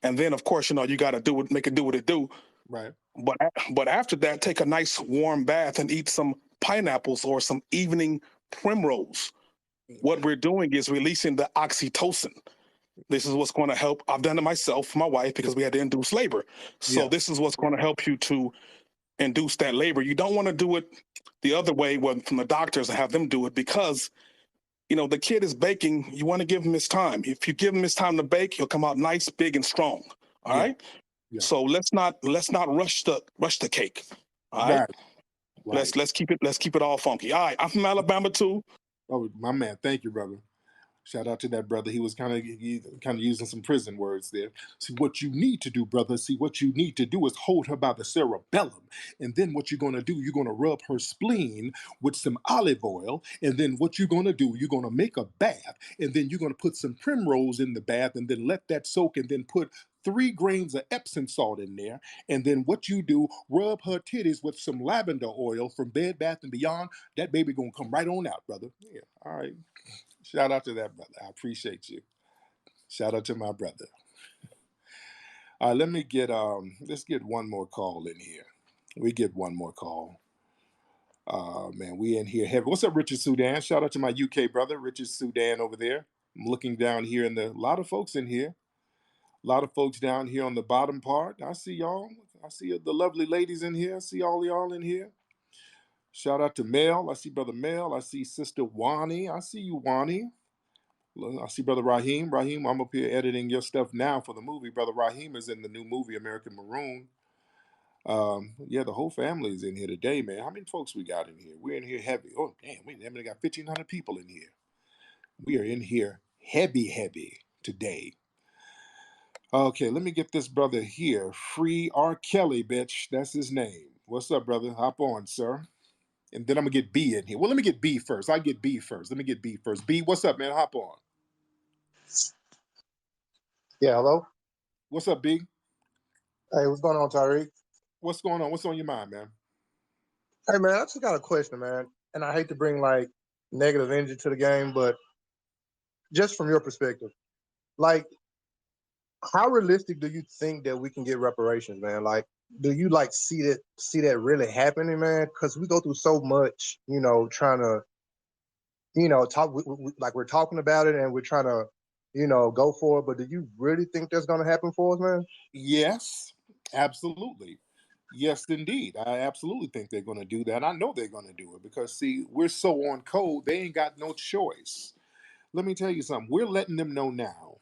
And then, of course, you know, you got to do it, make it do what it do. Right. But after that, take a nice warm bath and eat some pineapples or some evening primrose. What we're doing is releasing the oxytocin. This is what's going to help. I've done it myself, my wife, because we had to induce labor. So this is what's going to help you to induce that labor. You don't want to do it the other way from the doctors and have them do it because, you know, the kid is baking. You want to give him his time. If you give him his time to bake, he'll come out nice, big, and strong. All right. Yeah. So let's not rush the cake. All right. Right. Let's keep it all funky. All right. I'm from Alabama too. Oh, my man. Thank you, brother. Shout out to that brother. He was kind of using some prison words there. See, what you need to do, brother, what you need to do is hold her by the cerebellum. And then what you're going to do, you're going to rub her spleen with some olive oil. And then what you're going to do, you're going to make a bath. And then you're going to put some primrose in the bath and then let that soak and then put 3 grains of Epsom salt in there. And then what you do, rub her titties with some lavender oil from Bed Bath & Beyond. That baby going to come right on out, brother. Yeah, all right. Shout out to that brother. I appreciate you. Shout out to my brother. All right, let's get one more call in here. We get one more call. Man, we in here heavy. What's up, Richard Sudan? Shout out to my UK brother, Richard Sudan over there. I'm looking down here a lot of folks in here. A lot of folks down here on the bottom part. I see y'all. I see the lovely ladies in here. I see all y'all in here. Shout out to Mel. I see Brother Mel. I see Sister Wani. I see you, Wani. I see Brother Raheem. Raheem, I'm up here editing your stuff now for the movie. Brother Raheem is in the new movie, American Maroon. Yeah, the whole family is in here today, man. How many folks we got in here? We're in here heavy. Oh, damn, we got 1,500 people in here. We are in here heavy today. Okay, let me get this brother here. Free R. Kelly, bitch. That's his name. What's up, brother? Hop on, sir. And then I'm going to get B in here. Well, let me get B first. I get B first. Let me get B first. B, what's up, man? Hop on. Yeah, hello? What's up, B? Hey, what's going on, Tariq? What's going on? What's on your mind, man? Hey, man, I just got a question, man. And I hate to bring, like, negative energy to the game, but just from your perspective, like, how realistic do you think that we can get reparations, man? Like, do you, like, see that really happening, man? Because we go through so much, you know, trying to, you know, like, we're talking about it and we're trying to, you know, go for it. But do you really think that's going to happen for us, man? Yes, absolutely. Yes, indeed. I absolutely think they're going to do that. I know they're going to do it because, see, we're so on code, they ain't got no choice. Let me tell you something. We're letting them know now.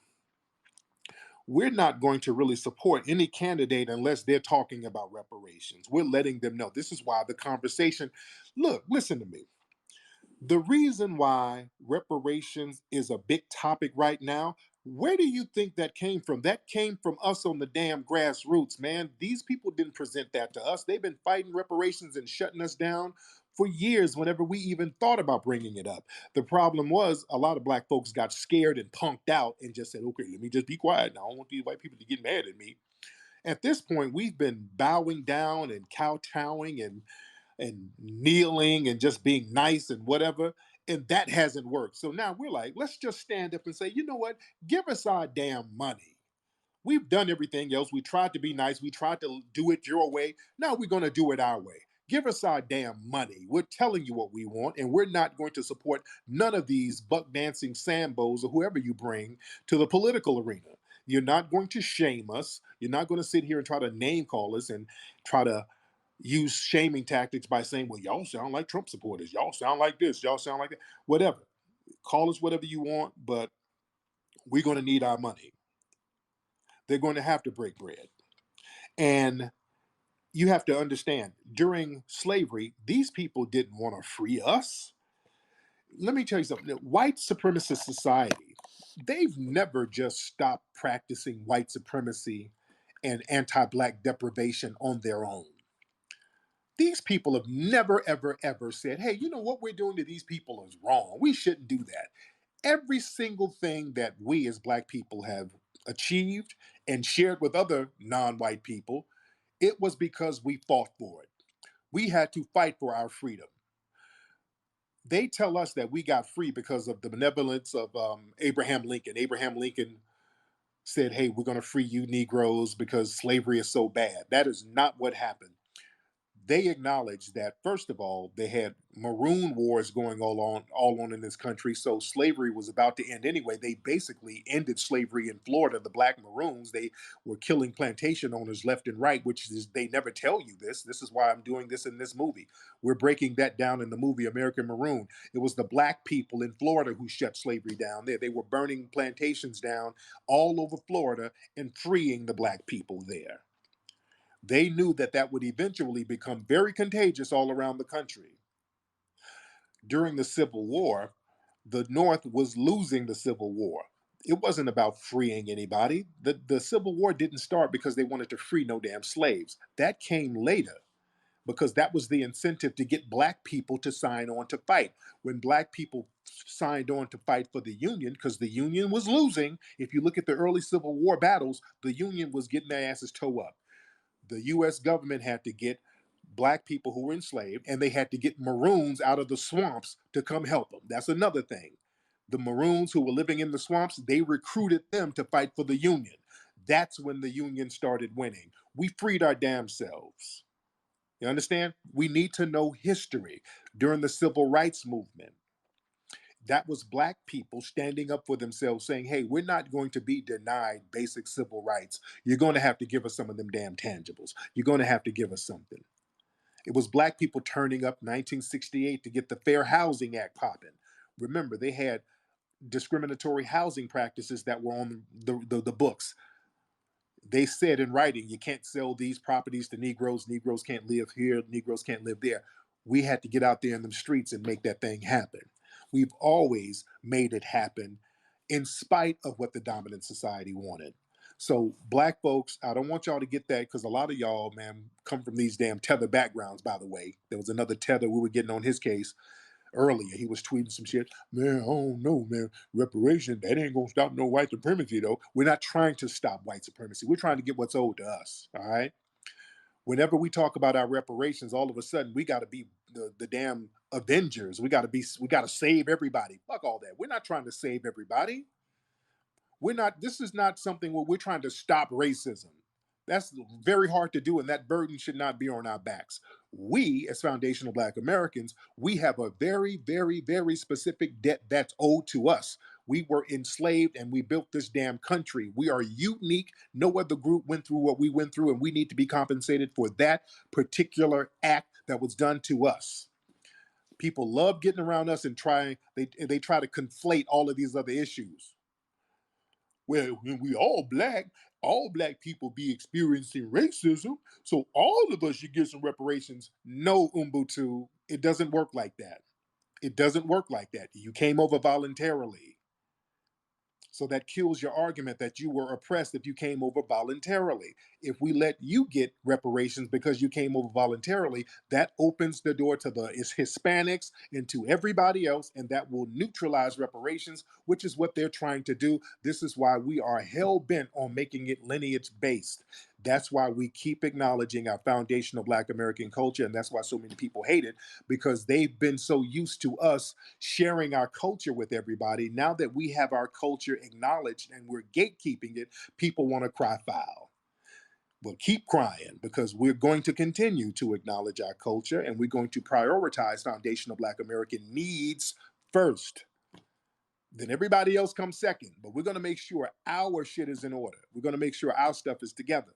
We're not going to really support any candidate unless they're talking about reparations. We're letting them know. This is why the conversation, look, listen to me. The reason why reparations is a big topic right now, where do you think that came from? That came from us on the damn grassroots, man. These people didn't present that to us. They've been fighting reparations and shutting us down for years whenever we even thought about bringing it up. The problem was a lot of black folks got scared and punked out and just said, okay, let me just be quiet now. I don't want these white people to get mad at me. At this point, we've been bowing down and kowtowing and kneeling and just being nice and whatever. And that hasn't worked. So now we're like, let's just stand up and say, you know what? Give us our damn money. We've done everything else. We tried to be nice. We tried to do it your way. Now we're going to do it our way. Give us our damn money. We're telling you what we want, and we're not going to support none of these buck dancing Sambos or whoever you bring to the political arena. You're not going to shame us. You're not going to sit here and try to name call us and try to use shaming tactics by saying, well, y'all sound like Trump supporters. Y'all sound like this. Y'all sound like that. Whatever. Call us whatever you want, but we're going to need our money. They're going to have to break bread. And you have to understand, during slavery, these people didn't want to free us. Let me tell you something. White supremacist society, they've never just stopped practicing white supremacy and anti-black deprivation on their own. These people have never, ever, ever said, hey, you know what we're doing to these people is wrong. We shouldn't do that. Every single thing that we as black people have achieved and shared with other non-white people, it was because we fought for it. We had to fight for our freedom. They tell us that we got free because of the benevolence of Abraham Lincoln. Abraham Lincoln said, hey, we're going to free you Negroes because slavery is so bad. That is not what happened. They acknowledged that, first of all, they had maroon wars going all on in this country, so slavery was about to end anyway. They basically ended slavery in Florida. The black maroons, they were killing plantation owners left and right, which is, they never tell you this. This is why I'm doing this in this movie. We're breaking that down in the movie American Maroon. It was the black people in Florida who shut slavery down there. They were burning plantations down all over Florida and freeing the black people there. They knew that that would eventually become very contagious all around the country. During the Civil War, the North was losing the Civil War. It wasn't about freeing anybody. The Civil War didn't start because they wanted to free no damn slaves. That came later because that was the incentive to get black people to sign on to fight. When black people signed on to fight for the Union, because the Union was losing, if you look at the early Civil War battles, the Union was getting their asses toe up. The US government had to get black people who were enslaved, and they had to get maroons out of the swamps to come help them. That's another thing. The maroons who were living in the swamps, they recruited them to fight for the Union. That's when the Union started winning. We freed our damn selves. You understand? We need to know history. During the civil rights movement, that was black people standing up for themselves saying, hey, we're not going to be denied basic civil rights. You're going to have to give us some of them damn tangibles. You're going to have to give us something. It was black people turning up 1968 to get the Fair Housing Act popping. Remember, they had discriminatory housing practices that were on the books. They said in writing, you can't sell these properties to Negroes. Negroes can't live here. Negroes can't live there. We had to get out there in the streets and make that thing happen. We've always made it happen in spite of what the dominant society wanted. So, black folks, I don't want y'all to get that because a lot of y'all, man, come from these damn tether backgrounds, by the way. There was another tether we were getting on his case earlier. He was tweeting some shit. Man, I don't know, man. Reparation, that ain't gonna stop no white supremacy, though. We're not trying to stop white supremacy. We're trying to get what's owed to us. All right. Whenever we talk about our reparations, all of a sudden we got to be the damn Avengers. We got to save everybody. Fuck all that. We're not trying to save everybody. This is not something where we're trying to stop racism. That's very hard to do, and that burden should not be on our backs. We, as foundational Black Americans, we have a very, very, very specific debt that's owed to us. We were enslaved and we built this damn country. We are unique. No other group went through what we went through, and we need to be compensated for that particular act that was done to us. People love getting around us and they try to conflate all of these other issues. Well, when we all black people be experiencing racism, so all of us should get some reparations. No, Ubuntu, it doesn't work like that. It doesn't work like that. You came over voluntarily. So that kills your argument that you were oppressed if you came over voluntarily. If we let you get reparations because you came over voluntarily, that opens the door to the Hispanics and to everybody else, and that will neutralize reparations, which is what they're trying to do. This is why we are hell-bent on making it lineage-based. That's why we keep acknowledging our foundational Black American culture, and that's why so many people hate it, because they've been so used to us sharing our culture with everybody. Now that we have our culture acknowledged and we're gatekeeping it, people want to cry foul. Well, keep crying, because we're going to continue to acknowledge our culture, and we're going to prioritize foundational Black American needs first. Then everybody else comes second. But we're going to make sure our shit is in order. We're going to make sure our stuff is together.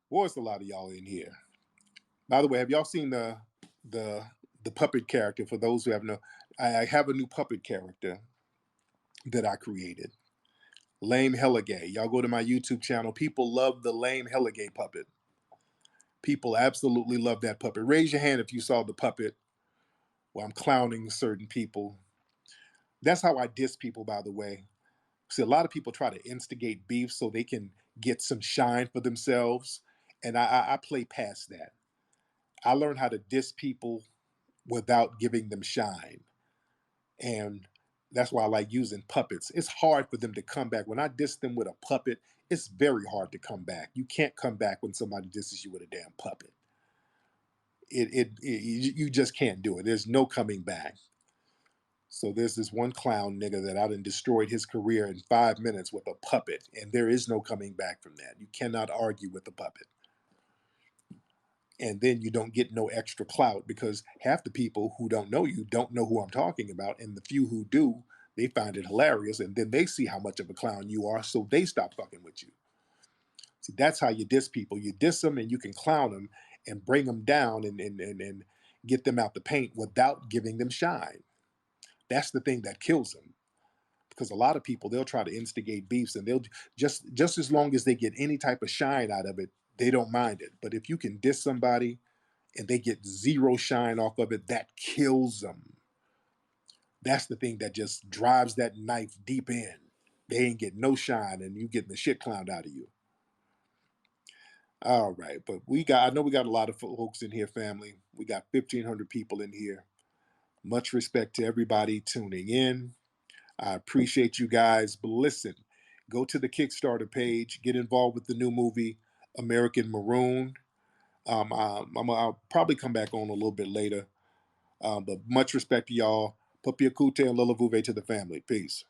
What's a lot of y'all in here? By the way, have y'all seen the puppet character? For those who have no, I have a new puppet character that I created. Lame Hella Gay. Y'all go to my YouTube channel. People love the Lame Hella Gay puppet. People absolutely love that puppet. Raise your hand if you saw the puppet where I'm clowning certain people. That's how I diss people, by the way. See, a lot of people try to instigate beef so they can get some shine for themselves. And I play past that. I learned how to diss people without giving them shine. And that's why I like using puppets. It's hard for them to come back. When I diss them with a puppet, it's very hard to come back. You can't come back when somebody disses you with a damn puppet. You just can't do it. There's no coming back. So there's this one clown nigga that I done destroyed his career in 5 minutes with a puppet, and there is no coming back from that. You cannot argue with a puppet. And then you don't get no extra clout, because half the people who don't know you don't know who I'm talking about, and the few who do, they find it hilarious, and then they see how much of a clown you are, so they stop fucking with you. See, that's how you diss people. You diss them and you can clown them and bring them down and get them out the paint without giving them shine. That's the thing that kills them. Because a lot of people, they'll try to instigate beefs, and they'll just as long as they get any type of shine out of it, they don't mind it. But if you can diss somebody and they get zero shine off of it, that kills them. That's the thing that just drives that knife deep in. They ain't getting no shine, and you getting the shit clowned out of you. All right, but I know we got a lot of folks in here, family. We got 1,500 people in here. Much respect to everybody tuning in. I appreciate you guys. But listen, go to the Kickstarter page, get involved with the new movie, American Maroon. I'll probably come back on a little bit later. But much respect to y'all. Papia Kute and Lila Vuve to the family. Peace.